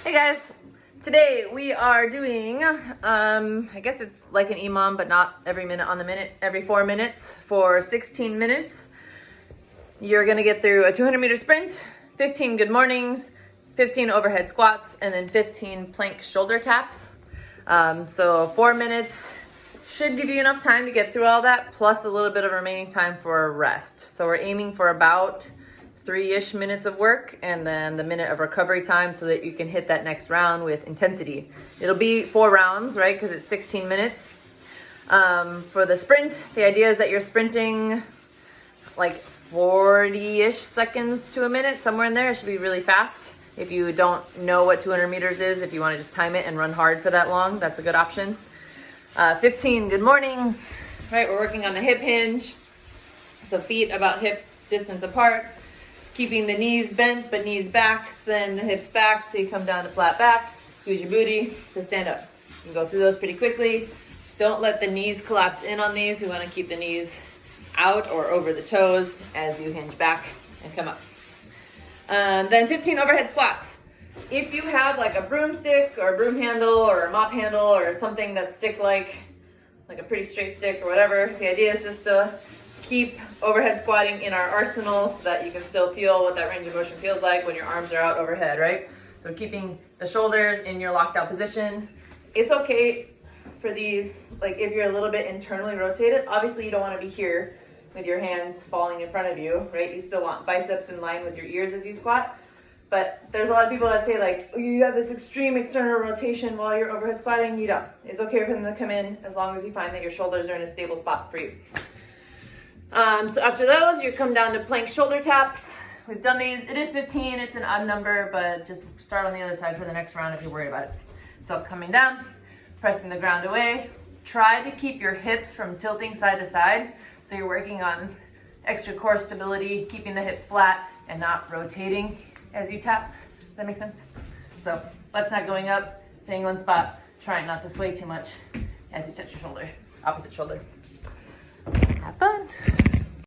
Hey guys, today we are doing, I guess it's like an EMOM, but not every minute on the minute, every 4 minutes for 16 minutes. You're gonna get through a 200-meter sprint, 15 good mornings, 15 overhead squats, and then 15 plank shoulder taps. So 4 minutes should give you enough time to get through all that, plus a little bit of remaining time for a rest. So we're aiming for about 3-ish minutes of work and then the minute of recovery time so that you can hit that next round with intensity. It'll be 4 rounds, right? Because it's 16 minutes. For the sprint, the idea is that you're sprinting like 40-ish seconds to a minute, somewhere in there. It should be really fast. If you don't know what 200 meters is, if you want to just time it and run hard for that long, that's a good option. 15 good mornings, right? We're working on the hip hinge. So feet about hip distance apart. Keeping the knees bent, but knees back, send the hips back so you come down to flat back. Squeeze your booty to stand up. You can go through those pretty quickly. Don't let the knees collapse in on these. We want to keep the knees out or over the toes as you hinge back and come up. Then 15 overhead squats. If you have like a broomstick or a broom handle or a mop handle or something that's stick-like a pretty straight stick or whatever, the idea is just to keep overhead squatting in our arsenal so that you can still feel what that range of motion feels like when your arms are out overhead, right? So keeping the shoulders in your locked out position. It's okay for these, like if you're a little bit internally rotated, obviously you don't want to be here with your hands falling in front of you, right? You still want biceps in line with your ears as you squat. But there's a lot of people that say like, oh, you have this extreme external rotation while you're overhead squatting. You don't. It's okay for them to come in as long as you find that your shoulders are in a stable spot for you. So after those, you come down to plank shoulder taps. We've done these. It is 15. It's an odd number, but just start on the other side for the next round if you're worried about it. So coming down, pressing the ground away. Try to keep your hips from tilting side to side. So you're working on extra core stability, keeping the hips flat and not rotating as you tap. Does that make sense? So butts not going up, staying in one spot, trying not to sway too much as you touch your shoulder, opposite shoulder. Have fun.